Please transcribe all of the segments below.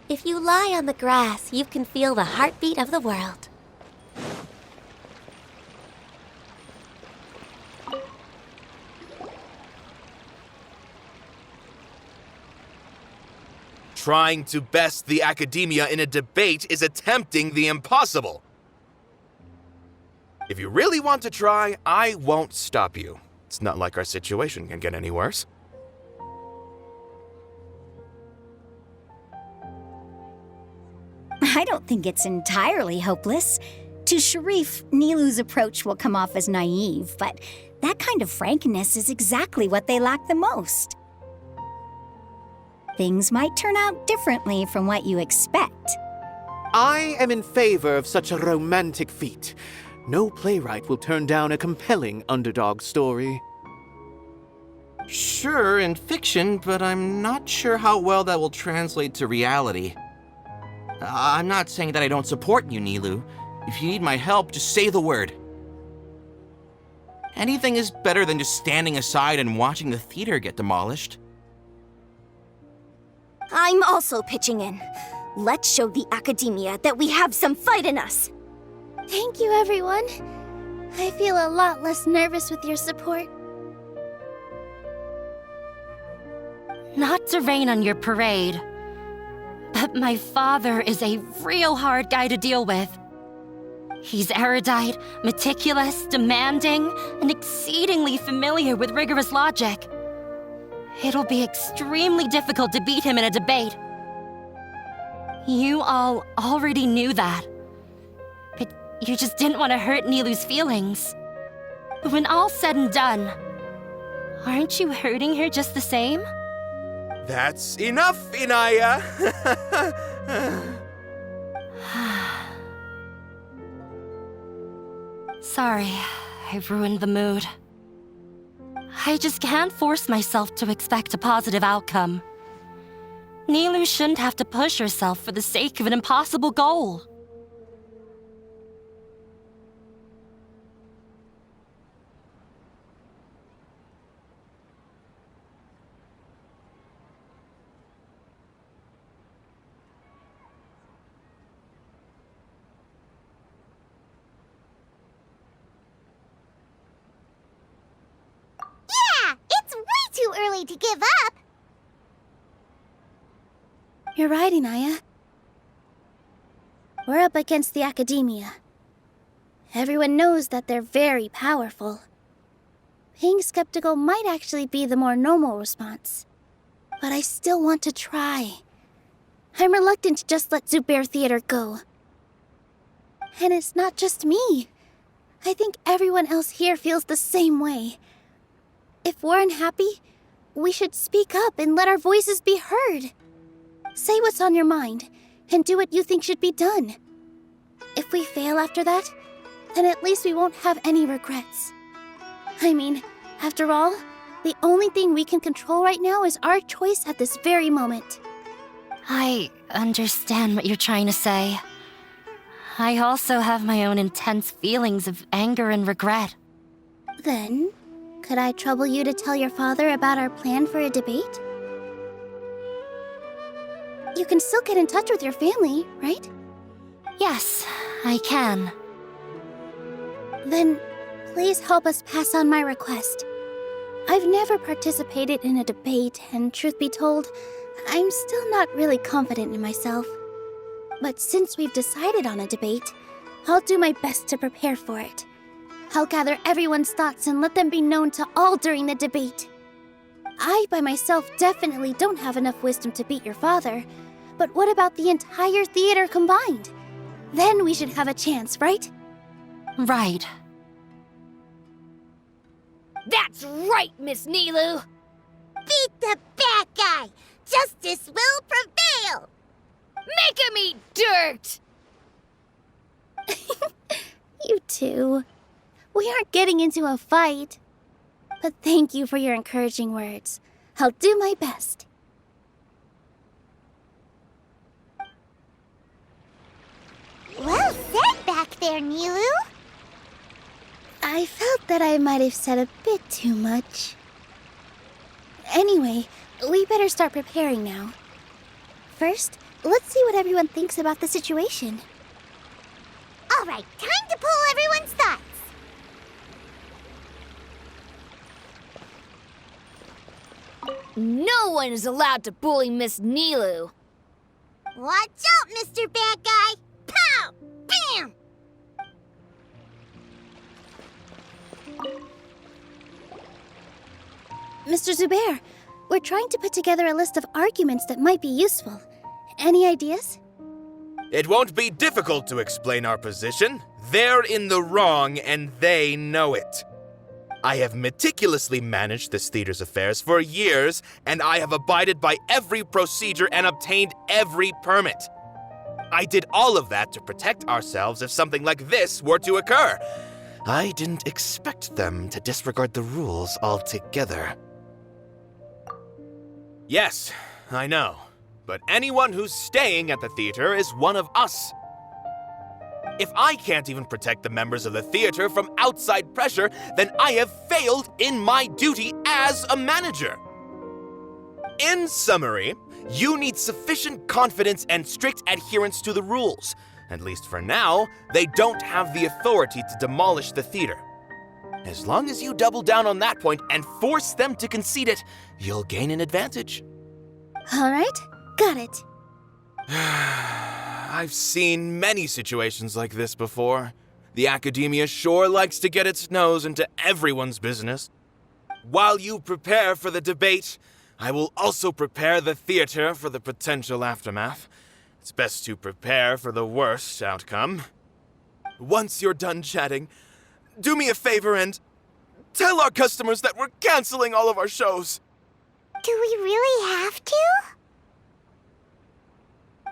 If you lie on the grass, you can feel the heartbeat of the world. Trying to best the academia in a debate is attempting the impossible. If you really want to try, I won't stop you. It's not like our situation can get any worse. I don't think it's entirely hopeless. To Sharif, Nilu's approach will come off as naive, but that kind of frankness is exactly what they lack the most. Things might turn out differently from what you expect. I am in favor of such a romantic feat. No playwright will turn down a compelling underdog story. Sure, in fiction, but I'm not sure how well that will translate to reality. I'm not saying that I don't support you, Nilu. If you need my help, just say the word. Anything is better than just standing aside and watching the theater get demolished. I'm also pitching in. Let's show the academia that we have some fight in us. Thank you, everyone. I feel a lot less nervous with your support. Not to rain on your parade, but my father is a real hard guy to deal with. He's erudite, meticulous, demanding, and exceedingly familiar with rigorous logic. It'll be extremely difficult to beat him in a debate. You all already knew that. But you just didn't want to hurt Nilu's feelings. But when all's said and done, aren't you hurting her just the same? That's enough, Inaya! Sorry, I ruined the mood. I just can't force myself to expect a positive outcome. Nilu shouldn't have to push herself for the sake of an impossible goal. Yeah! It's way too early to give up! You're right, Inaya. We're up against the academia. Everyone knows that they're very powerful. Being skeptical might actually be the more normal response. But I still want to try. I'm reluctant to just let Zubair Theater go. And it's not just me. I think everyone else here feels the same way. If we're unhappy, we should speak up and let our voices be heard. Say what's on your mind, and do what you think should be done. If we fail after that, then at least we won't have any regrets. I mean, after all, the only thing we can control right now is our choice at this very moment. I understand what you're trying to say. I also have my own intense feelings of anger and regret. Then, could I trouble you to tell your father about our plan for a debate? You can still get in touch with your family, right? Yes, I can. Then, please help us pass on my request. I've never participated in a debate, and truth be told, I'm still not really confident in myself. But since we've decided on a debate, I'll do my best to prepare for it. I'll gather everyone's thoughts and let them be known to all during the debate. I, by myself, definitely don't have enough wisdom to beat your father. But what about the entire theater combined? Then we should have a chance, right? Right. That's right, Miss Nilu! Beat the bad guy! Justice will prevail! Make him eat dirt! You two. We aren't getting into a fight. But thank you for your encouraging words. I'll do my best. Well said back there, Nilu. I felt that I might have said a bit too much. Anyway, we better start preparing now. First, let's see what everyone thinks about the situation. All right, time to pull everyone's thoughts. No one is allowed to bully Miss Nilu. Watch out, Mr. Bad Guy! Pow! Bam! Mr. Zubair, we're trying to put together a list of arguments that might be useful. Any ideas? It won't be difficult to explain our position. They're in the wrong, and they know it. I have meticulously managed this theater's affairs for years, and I have abided by every procedure and obtained every permit. I did all of that to protect ourselves if something like this were to occur. I didn't expect them to disregard the rules altogether. Yes, I know. But anyone who's staying at the theater is one of us. If I can't even protect the members of the theater from outside pressure, then I have failed in my duty as a manager. In summary, you need sufficient confidence and strict adherence to the rules. At least for now, they don't have the authority to demolish the theater. As long as you double down on that point and force them to concede it, you'll gain an advantage. All right, got it. I've seen many situations like this before. The academia sure likes to get its nose into everyone's business. While you prepare for the debate, I will also prepare the theater for the potential aftermath. It's best to prepare for the worst outcome. Once you're done chatting, do me a favor and tell our customers that we're canceling all of our shows. Do we really have to?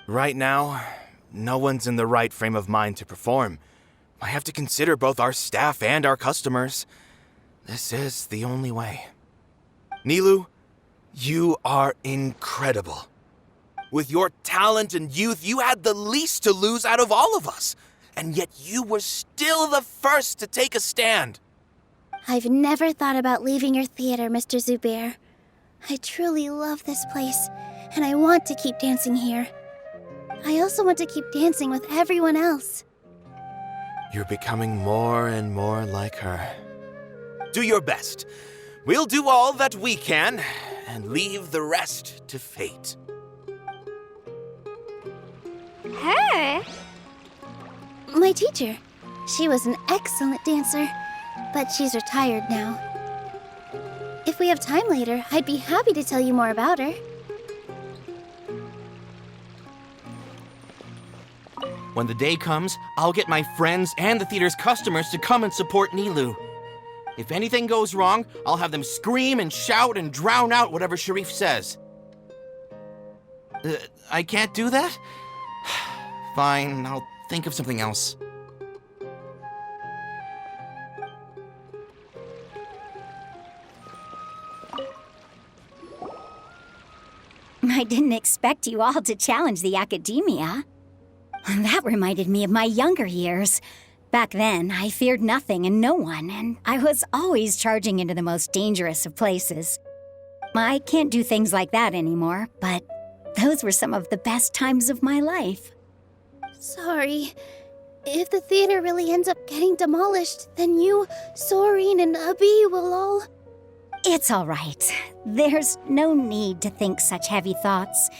Right now, no one's in the right frame of mind to perform. I have to consider both our staff and our customers. This is the only way. Nilu, you are incredible. With your talent and youth, you had the least to lose out of all of us. And yet you were still the first to take a stand. I've never thought about leaving your theater, Mr. Zubair. I truly love this place, and I want to keep dancing here. I also want to keep dancing with everyone else. You're becoming more and more like her. Do your best. We'll do all that we can, and leave the rest to fate. Her? My teacher. She was an excellent dancer, but she's retired now. If we have time later, I'd be happy to tell you more about her. When the day comes, I'll get my friends and the theater's customers to come and support Nilu. If anything goes wrong, I'll have them scream and shout and drown out whatever Sharif says. I can't do that? Fine, I'll think of something else. I didn't expect you all to challenge the academia. That reminded me of my younger years. Back then, I feared nothing and no one, and I was always charging into the most dangerous of places. I can't do things like that anymore, but those were some of the best times of my life. Sorry. If the theater really ends up getting demolished, then you, Soren, and Abi will all... It's all right. There's no need to think such heavy thoughts.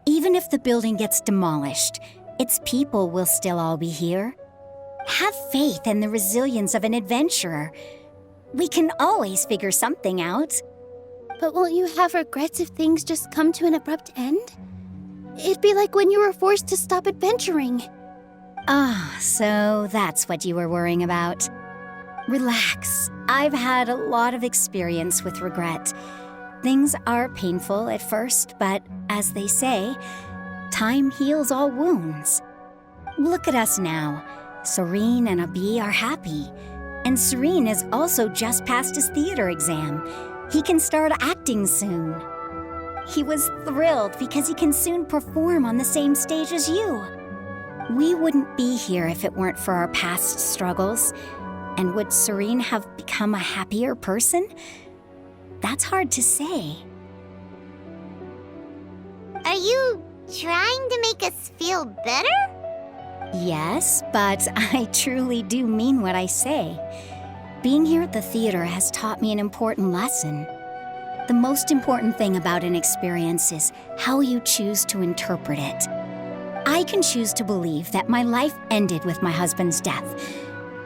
Even if the building gets demolished, its people will still all be here. Have faith in the resilience of an adventurer. We can always figure something out. But won't you have regrets if things just come to an abrupt end? It'd be like when you were forced to stop adventuring. Ah, so that's what you were worrying about. Relax. I've had a lot of experience with regret. Things are painful at first, but as they say, time heals all wounds. Look at us now. Soren and Abi are happy. And Soren has also just passed his theater exam. He can start acting soon. He was thrilled because he can soon perform on the same stage as you. We wouldn't be here if it weren't for our past struggles. And would Soren have become a happier person? That's hard to say. Are you Trying to make us feel better? Yes, but I truly do mean what I say. Being here at the theater has taught me an important lesson. The most important thing about an experience is how you choose to interpret it. I can choose to believe that my life ended with my husband's death.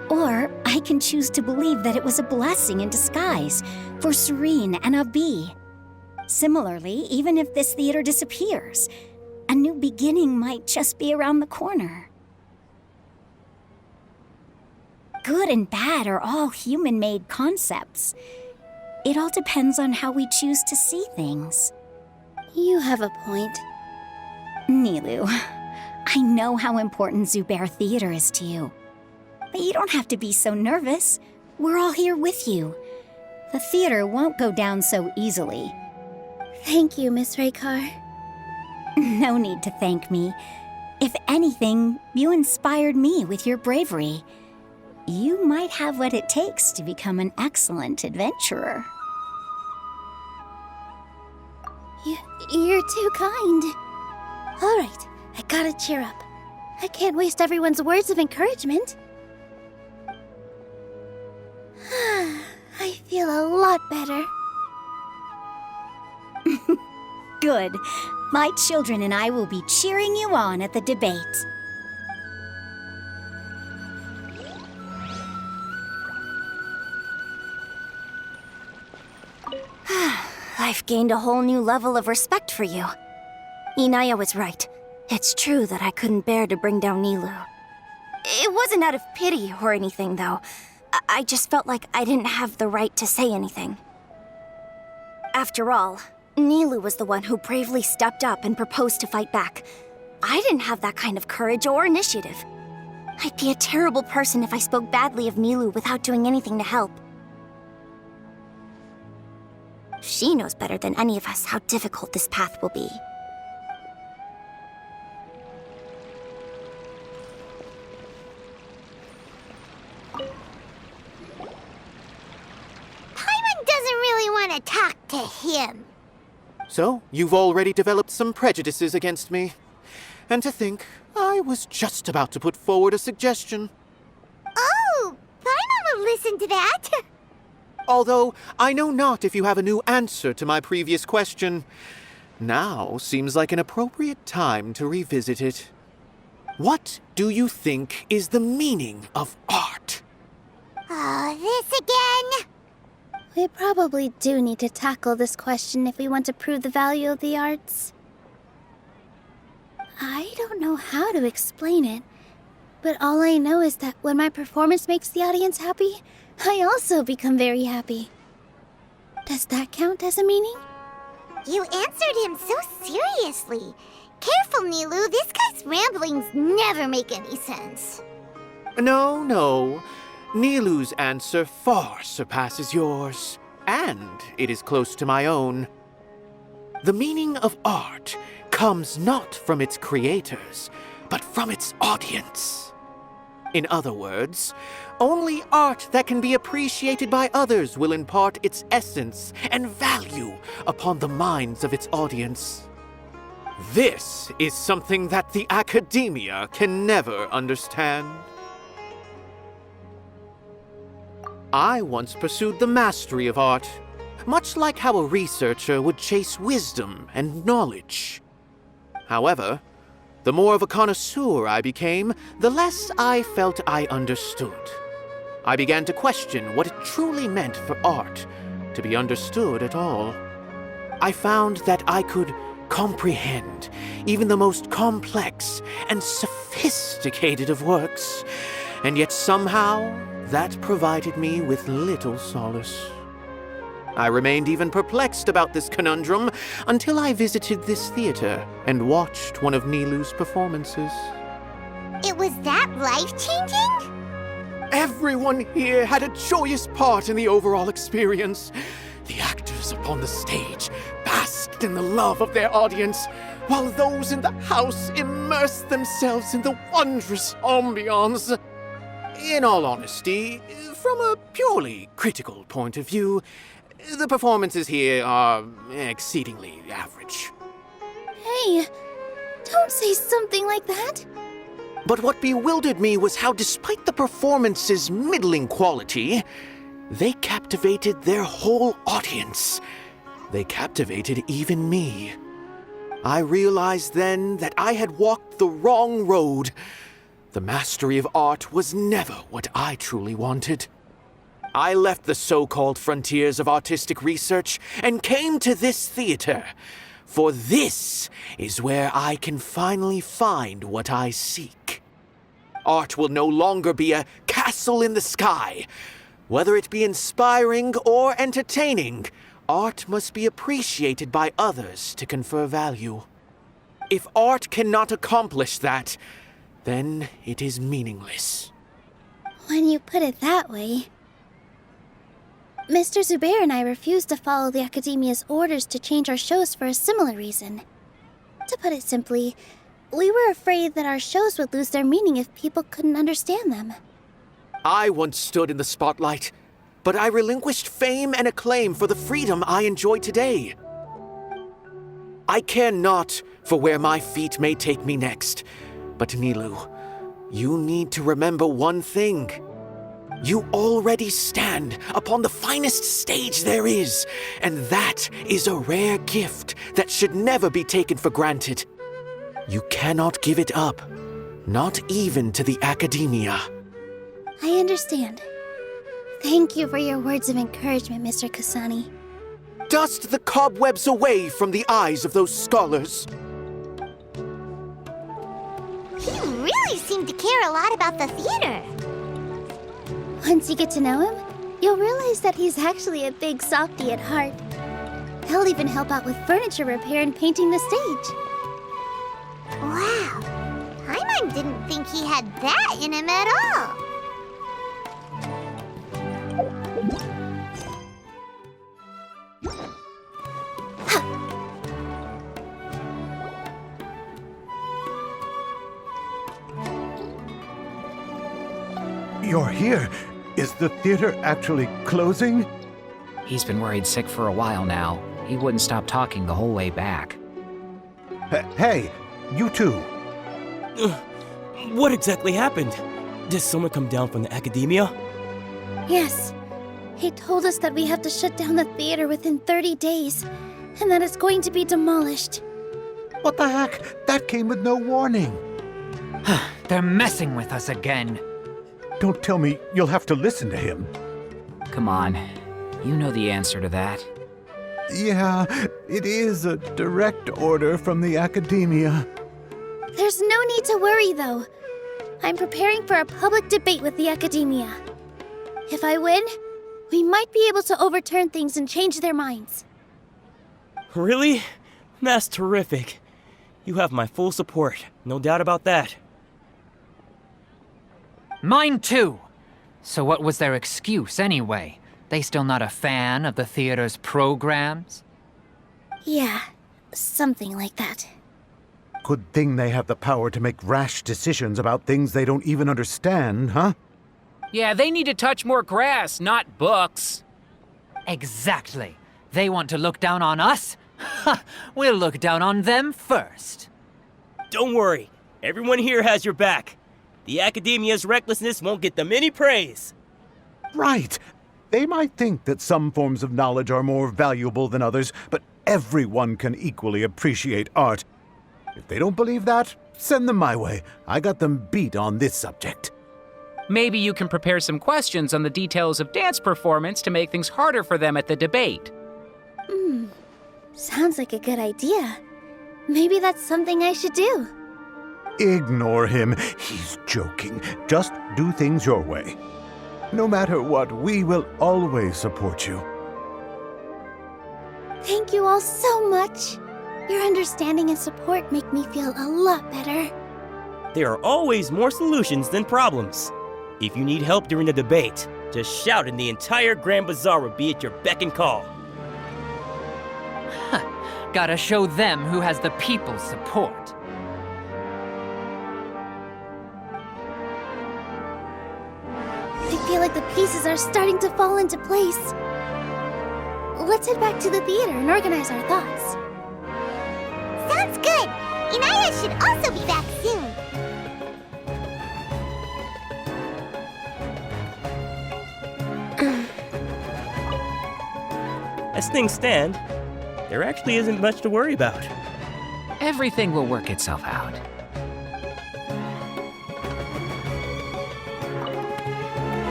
Or I can choose to believe that it was a blessing in disguise for Serene and Abi. Similarly, even if this theater disappears, a new beginning might just be around the corner. Good and bad are all human-made concepts. It all depends on how we choose to see things. You have a point. Nilou, I know how important Zubair Theater is to you. But you don't have to be so nervous. We're all here with you. The theater won't go down so easily. Thank you, Miss Raykar. No need to thank me. If anything, you inspired me with your bravery. You might have what it takes to become an excellent adventurer. You're too kind. All right, I gotta cheer up. I can't waste everyone's words of encouragement. I feel a lot better. Good. My children and I will be cheering you on at the debate. I've gained a whole new level of respect for you. Inaya was right. It's true that I couldn't bear to bring down Nilou. It wasn't out of pity or anything, though. I just felt like I didn't have the right to say anything. After all, Nilou was the one who bravely stepped up and proposed to fight back. I didn't have that kind of courage or initiative. I'd be a terrible person if I spoke badly of Nilou without doing anything to help. She knows better than any of us how difficult this path will be. Paimon doesn't really want to talk to him. So, you've already developed some prejudices against me. And to think, I was just about to put forward a suggestion. Oh, Paimon will listen to that. Although, I know not if you have a new answer to my previous question. Now seems like an appropriate time to revisit it. What do you think is the meaning of art? Oh, this again? We probably do need to tackle this question if we want to prove the value of the arts. I don't know how to explain it, but all I know is that when my performance makes the audience happy, I also become very happy. Does that count as a meaning? You answered him so seriously. Careful, Nilou. This guy's ramblings never make any sense. No. Nilou's answer far surpasses yours, and it is close to my own. The meaning of art comes not from its creators, but from its audience. In other words, only art that can be appreciated by others will impart its essence and value upon the minds of its audience. This is something that the academia can never understand. I once pursued the mastery of art, much like how a researcher would chase wisdom and knowledge. However, the more of a connoisseur I became, the less I felt I understood. I began to question what it truly meant for art to be understood at all. I found that I could comprehend even the most complex and sophisticated of works, and yet somehow that provided me with little solace. I remained even perplexed about this conundrum until I visited this theater and watched one of Nilou's performances. It was that life-changing? Everyone here had a joyous part in the overall experience. The actors upon the stage basked in the love of their audience, while those in the house immersed themselves in the wondrous ambiance. In all honesty, from a purely critical point of view, the performances here are exceedingly average. Hey, Don't say something like that. But what bewildered me was how, despite the performance's middling quality, they captivated their whole audience. They captivated even me. I realized then that I had walked the wrong road. The mastery of art was never what I truly wanted. I left the so-called frontiers of artistic research and came to this theater, for this is where I can finally find what I seek. Art will no longer be a castle in the sky. Whether it be inspiring or entertaining, art must be appreciated by others to confer value. If art cannot accomplish that, then it is meaningless. When you put it that way... Mr. Zubair and I refused to follow the Academia's orders to change our shows for a similar reason. To put it simply, we were afraid that our shows would lose their meaning if people couldn't understand them. I once stood in the spotlight, but I relinquished fame and acclaim for the freedom I enjoy today. I care not for where my feet may take me next, but Nilou, you need to remember one thing. You already stand upon the finest stage there is, and that is a rare gift that should never be taken for granted. You cannot give it up, not even to the Academia. I understand. Thank you for your words of encouragement, Mr. Kasani. Dust the cobwebs away from the eyes of those scholars. He really seemed to care a lot about the theater. Once you get to know him, you'll realize that he's actually a big softie at heart. He'll even help out with furniture repair and painting the stage. Wow. Paimon didn't think he had that in him at all. You're here. Is the theater actually closing? He's been worried sick for a while now. He wouldn't stop talking the whole way back. Hey, you two. What exactly happened? Did someone come down from the Academia? Yes. He told us that we have to shut down the theater within 30 days, and that it's going to be demolished. What the heck? That came with no warning. They're messing with us again. Don't tell me you'll have to listen to him. Come on. You know the answer to that. Yeah, it is a direct order from the Academia. There's no need to worry, though. I'm preparing for a public debate with the Academia. If I win, we might be able to overturn things and change their minds. Really? That's terrific. You have my full support, no doubt about that. Mine too! So what was their excuse anyway? They still not a fan of the theater's programs? Yeah, something like that. Good thing they have the power to make rash decisions about things they don't even understand, huh? Yeah, they need to touch more grass, not books. Exactly. They want to look down on us? Ha! We'll look down on them first. Don't worry. Everyone here has your back. The Academia's recklessness won't get them any praise. Right. They might think that some forms of knowledge are more valuable than others, but everyone can equally appreciate art. If they don't believe that, send them my way. I got them beat on this subject. Maybe you can prepare some questions on the details of dance performance to make things harder for them at the debate. Sounds like a good idea. Maybe that's something I should do. Ignore him. He's joking. Just do things your way. No matter what, we will always support you. Thank you all so much. Your understanding and support make me feel a lot better. There are always more solutions than problems. If you need help during the debate, just shout and the entire Grand Bazaar will be at your beck and call. Gotta show them who has the people's support. I feel like the pieces are starting to fall into place. Let's head back to the theater and organize our thoughts. Sounds good. Inaya should also be back soon. As things stand, there actually isn't much to worry about. Everything will work itself out.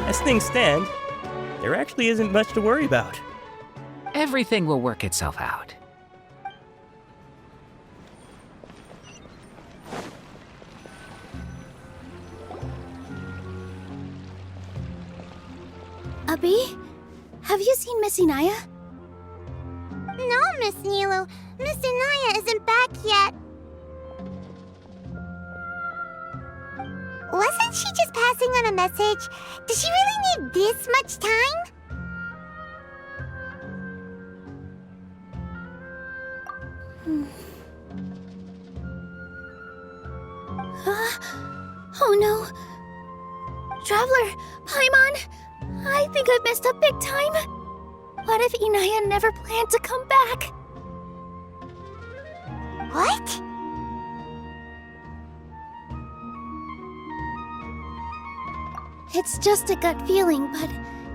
As things stand, there actually isn't much to worry about. Everything will work itself out. Abi, have you seen Miss Inaya? No, Miss Nilo. Miss Inaya isn't back yet. Wasn't she just passing on a message? Does she really need this much time? Oh no. Traveler, Paimon, I think I've messed up big time. What if Inaya never planned to come back? What? It's just a gut feeling, but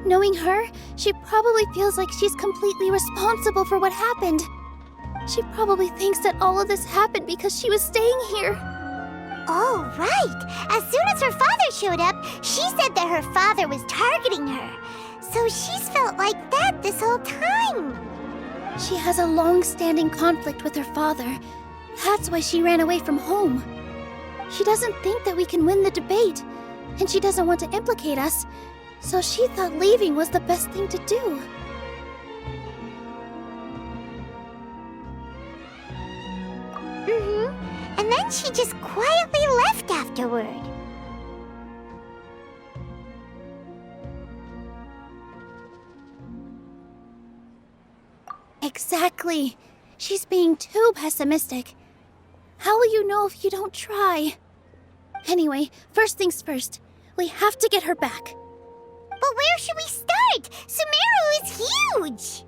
knowing her, she probably feels like she's completely responsible for what happened. She probably thinks that all of this happened because she was staying here. Oh, right. As soon as her father showed up, she said that her father was targeting her. So she's felt like that this whole time. She has a long-standing conflict with her father. That's why she ran away from home. She doesn't think that we can win the debate, and she doesn't want to implicate us, so she thought leaving was the best thing to do. And then she just quietly left afterward. Exactly. She's being too pessimistic. How will you know if you don't try? Anyway, first things first. We have to get her back. But where should we start? Sumeru is huge!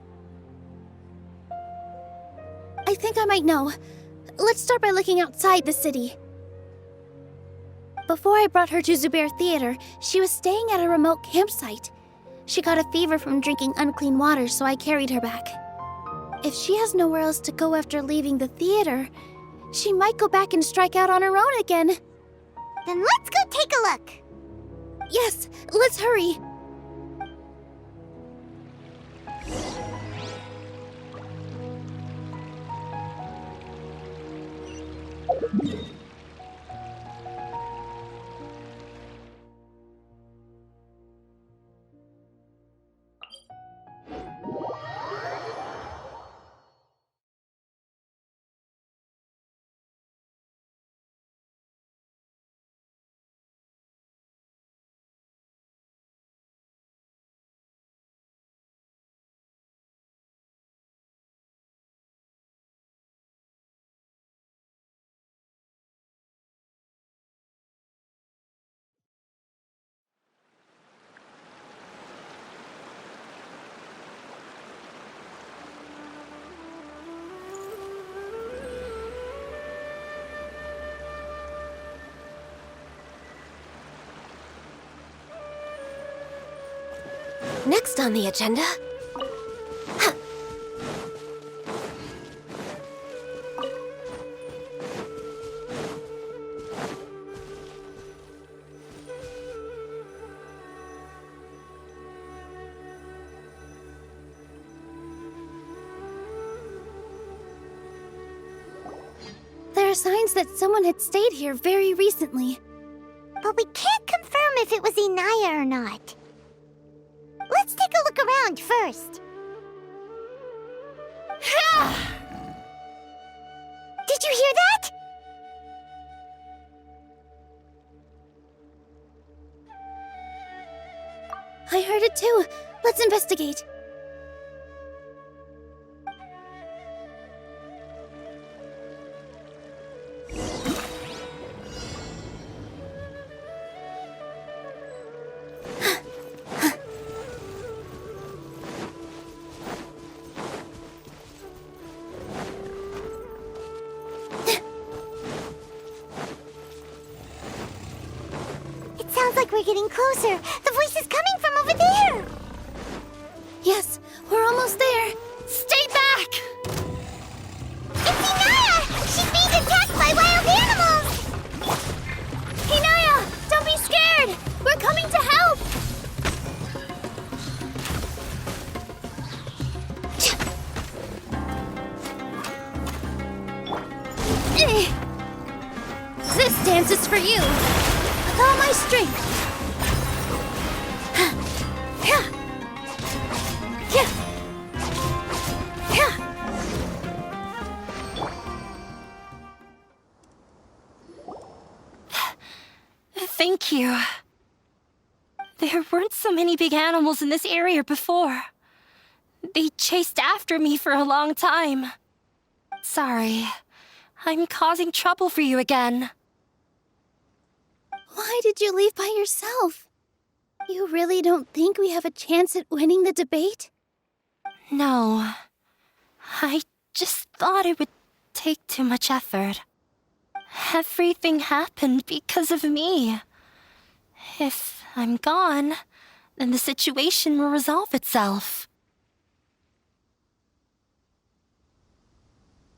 I think I might know. Let's start by looking outside the city. Before I brought her to Zubair Theater, she was staying at a remote campsite. She got a fever from drinking unclean water, so I carried her back. If she has nowhere else to go after leaving the theater, she might go back and strike out on her own again. Then let's go take a look. Yes, let's hurry. Next on the agenda... There are signs that someone had stayed here very recently. But we can't confirm if it was Inaya or not. Let's take a look around first. Did you hear that? I heard it too. Let's investigate. getting closer. The voice is coming from over there. Yes, we're almost there. Stay back! It's Inaya! She's being attacked by wild animals! Hinaya, don't be scared! We're coming to help! This dance is for you. With all my strength. Thank you. There weren't so many big animals in this area before. They chased after me for a long time. Sorry, I'm causing trouble for you again. Why did you leave by yourself? You really don't think we have a chance at winning the debate? No. I just thought it would take too much effort. Everything happened because of me. If I'm gone, then the situation will resolve itself.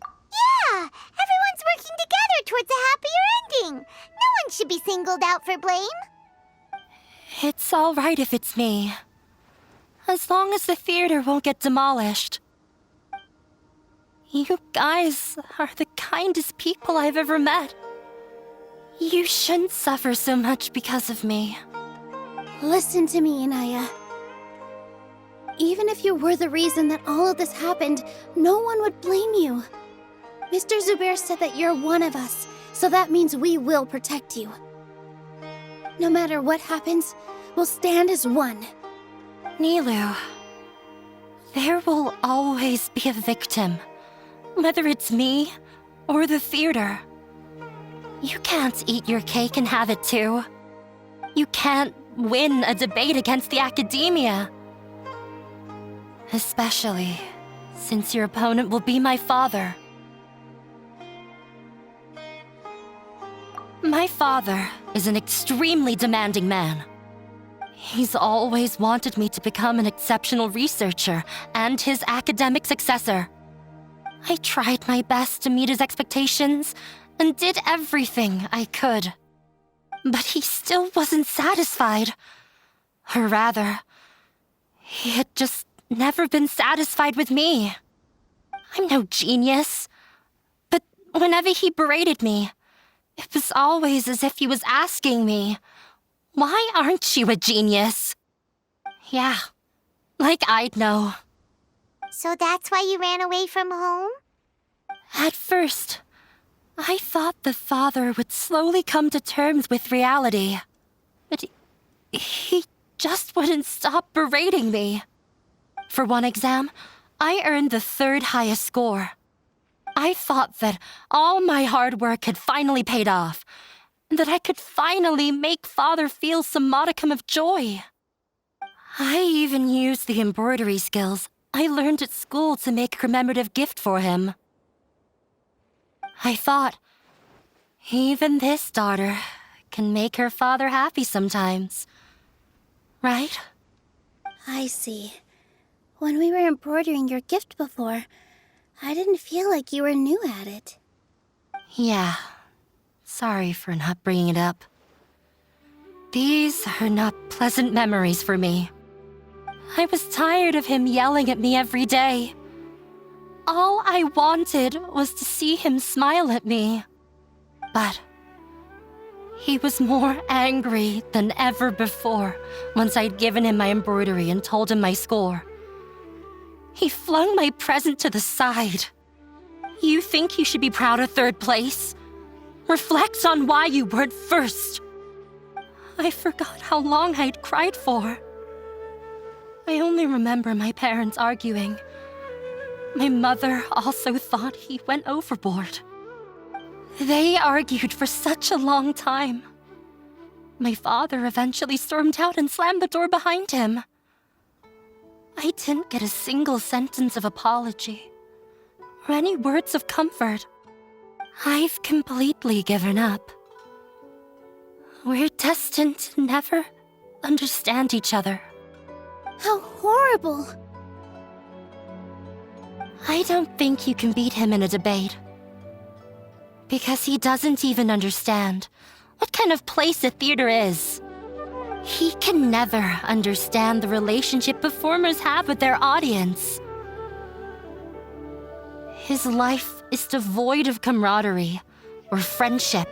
Yeah! Everyone's working together towards a happier ending. No one should be singled out for blame. It's all right if it's me. As long as the theater won't get demolished. You guys are the kindest people I've ever met. You shouldn't suffer so much because of me. Listen to me, Inaya. Even if you were the reason that all of this happened, no one would blame you. Mr. Zubair said that you're one of us, so that means we will protect you. No matter what happens, we'll stand as one. Nilou, there will always be a victim, whether it's me or the theater. You can't eat your cake and have it too. You can't win a debate against the academia. Especially since your opponent will be my father. My father is an extremely demanding man. He's always wanted me to become an exceptional researcher and his academic successor. I tried my best to meet his expectations and did everything I could. But he still wasn't satisfied. Or rather, he had just never been satisfied with me. I'm no genius. But whenever he berated me, it was always as if he was asking me, "Why aren't you a genius?" Yeah, like I'd know. So that's why you ran away from home? At first, I thought the father would slowly come to terms with reality. But he just wouldn't stop berating me. For one exam, I earned the 3rd highest score. I thought that all my hard work had finally paid off, and that I could finally make father feel some modicum of joy. I even used the embroidery skills I learned at school to make a commemorative gift for him. I thought, even this daughter can make her father happy sometimes. Right? I see. When we were embroidering your gift before, I didn't feel like you were new at it. Yeah. Sorry for not bringing it up. These are not pleasant memories for me. I was tired of him yelling at me every day. All I wanted was to see him smile at me. But he was more angry than ever before once I'd given him my embroidery and told him my score. He flung my present to the side. You think you should be proud of 3rd place? Reflect on why you weren't first. I forgot how long I'd cried for. I only remember my parents arguing. My mother also thought he went overboard. They argued for such a long time. My father eventually stormed out and slammed the door behind him. I didn't get a single sentence of apology or any words of comfort. I've completely given up. We're destined to never, understand each other. How horrible! I don't think you can beat him in a debate. Because he doesn't even understand what kind of place a theater is. He can never understand the relationship performers have with their audience. His life is devoid of camaraderie or friendship.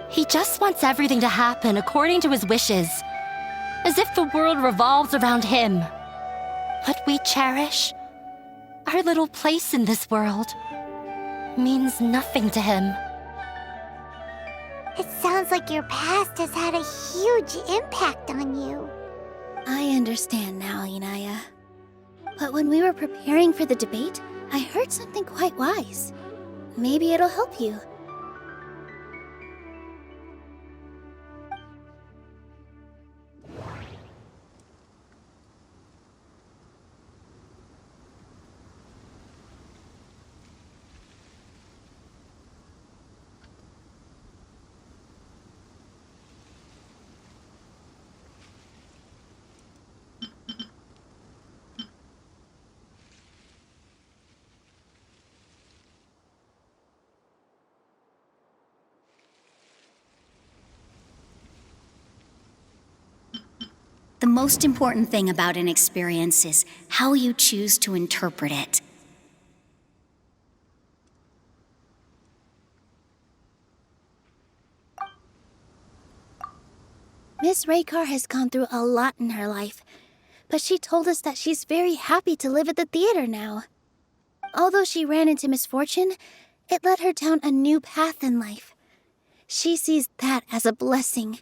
He just wants everything to happen according to his wishes, as if the world revolves around him. What we cherish, our little place in this world, means nothing to him. It sounds like your past has had a huge impact on you. I understand now, Inaya. But when we were preparing for the debate, I heard something quite wise. Maybe it'll help you. The most important thing about an experience is how you choose to interpret it. Miss Raykar has gone through a lot in her life, but she told us that she's very happy to live at the theater now. Although she ran into misfortune, it led her down a new path in life. She sees that as a blessing.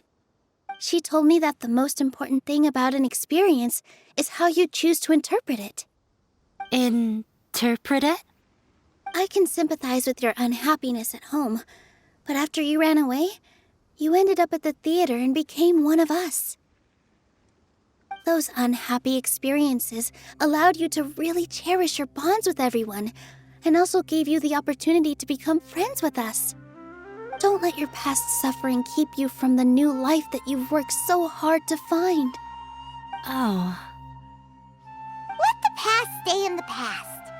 She told me that the most important thing about an experience is how you choose to interpret it. Interpret it? I can sympathize with your unhappiness at home, but after you ran away, you ended up at the theater and became one of us. Those unhappy experiences allowed you to really cherish your bonds with everyone, and also gave you the opportunity to become friends with us. Don't let your past suffering keep you from the new life that you've worked so hard to find. Oh. Let the past stay in the past.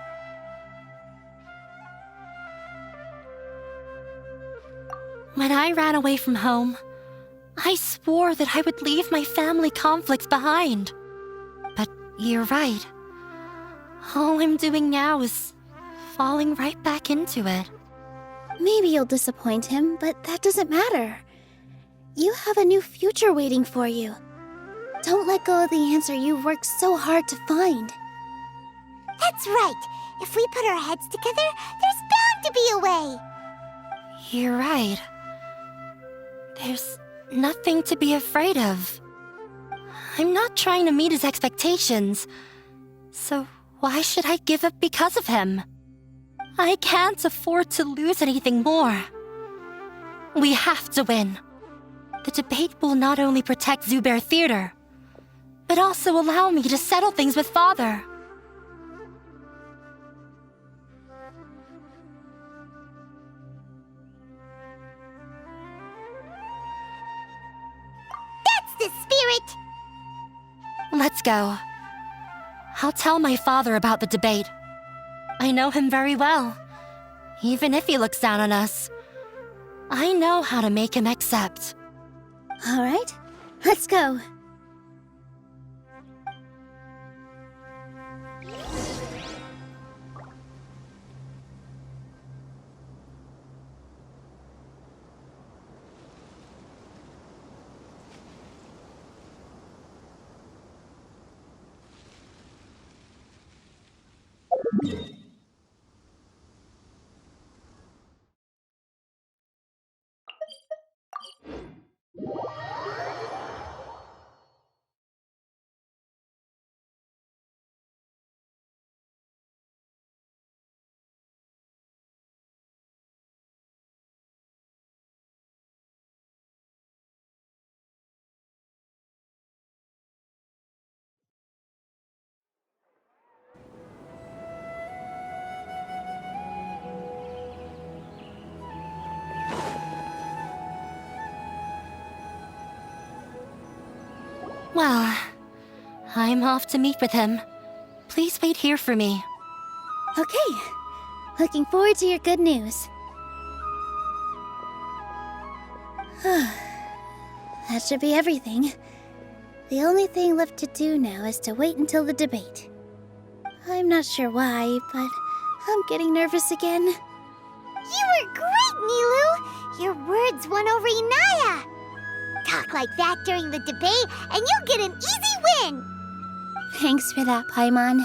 When I ran away from home, I swore that I would leave my family conflicts behind. But you're right. All I'm doing now is falling right back into it. Maybe you'll disappoint him, but that doesn't matter. You have a new future waiting for you. Don't let go of the answer you've worked so hard to find. That's right. If we put our heads together, there's bound to be a way. You're right. There's nothing to be afraid of. I'm not trying to meet his expectations, so why should I give up because of him? I can't afford to lose anything more. We have to win. The debate will not only protect Zubair Theater, but also allow me to settle things with Father. That's the spirit! Let's go. I'll tell my father about the debate. I know him very well. Even if he looks down on us, I know how to make him accept. All right, let's go. Well, I'm off to meet with him. Please wait here for me. Okay. Looking forward to your good news. That should be everything. The only thing left to do now is to wait until the debate. I'm not sure why, but I'm getting nervous again. You were great, Nilou! Your words won over Inaya! Talk like that during the debate, and you'll get an easy win! Thanks for that, Paimon.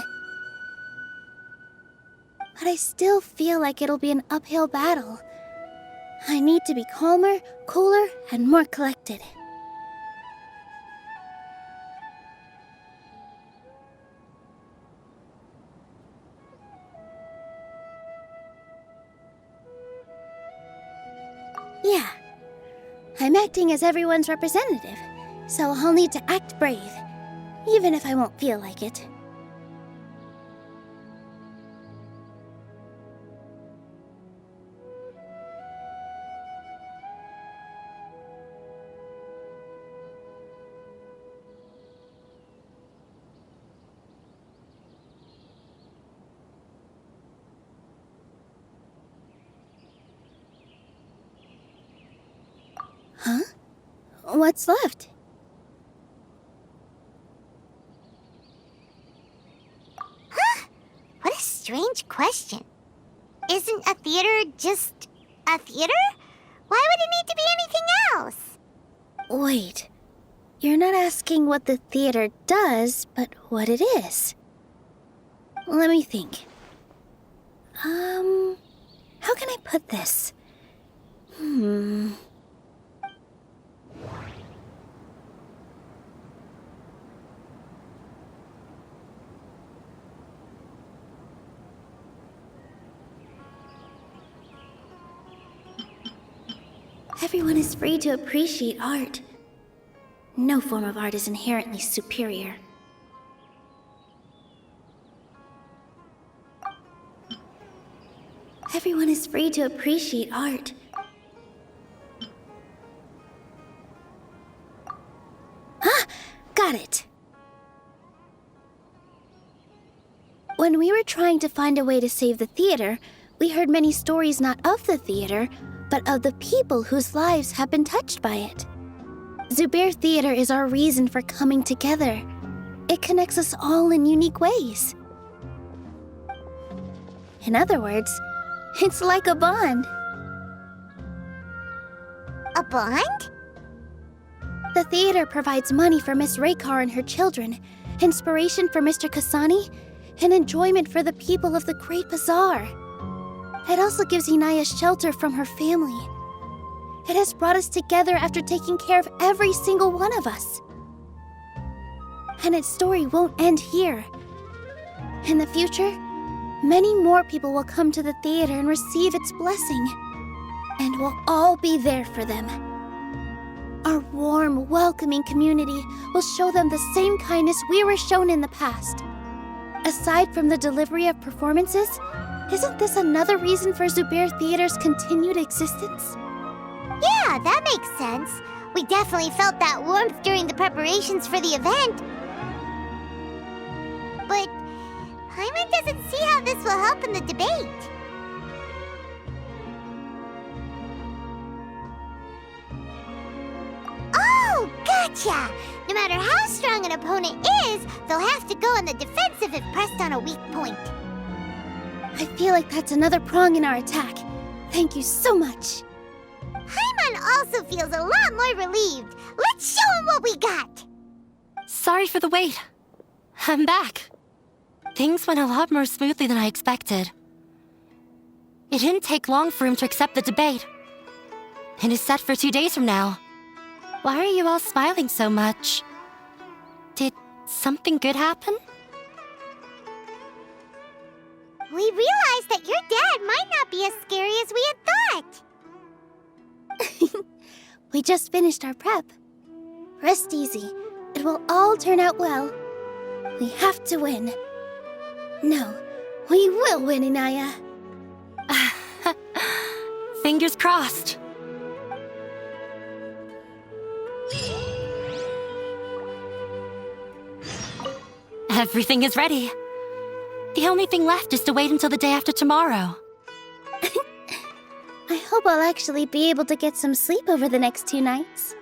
But I still feel like it'll be an uphill battle. I need to be calmer, cooler, and more collected. Yeah, I'm acting as everyone's representative, so I'll need to act brave, even if I won't feel like it. Huh? What's left? Huh? What a strange question. Isn't a theater just a theater? Why would it need to be anything else? Wait, you're not asking what the theater does, but what it is. Let me think. How can I put this? Everyone is free to appreciate art. No form of art is inherently superior. Everyone is free to appreciate art. Ah! Got it! When we were trying to find a way to save the theater, we heard many stories not of the theater, but of the people whose lives have been touched by it. Zubair Theater is our reason for coming together. It connects us all in unique ways. In other words, it's like a bond. A bond? The theater provides money for Miss Raykar and her children, inspiration for Mr. Kasani, and enjoyment for the people of the Great Bazaar. It also gives Inaya shelter from her family. It has brought us together after taking care of every single one of us. And its story won't end here. In the future, many more people will come to the theater and receive its blessing. And we'll all be there for them. Our warm, welcoming community will show them the same kindness we were shown in the past. Aside from the delivery of performances, isn't this another reason for Zubair Theater's continued existence? Yeah, that makes sense. We definitely felt that warmth during the preparations for the event. But Paimon doesn't see how this will help in the debate. Oh, gotcha! No matter how strong an opponent is, they'll have to go on the defensive if pressed on a weak point. I feel like that's another prong in our attack. Thank you so much. Paimon also feels a lot more relieved. Let's show him what we got! Sorry for the wait. I'm back. Things went a lot more smoothly than I expected. It didn't take long for him to accept the debate. It is set for 2 days from now. Why are you all smiling so much? Did something good happen? We realized that your dad might not be as scary as we had thought. We just finished our prep. Rest easy. It will all turn out well. We have to win. No, we will win, Inaya. Fingers crossed. Everything is ready. The only thing left is to wait until the day after tomorrow. I hope I'll actually be able to get some sleep over the next 2 nights.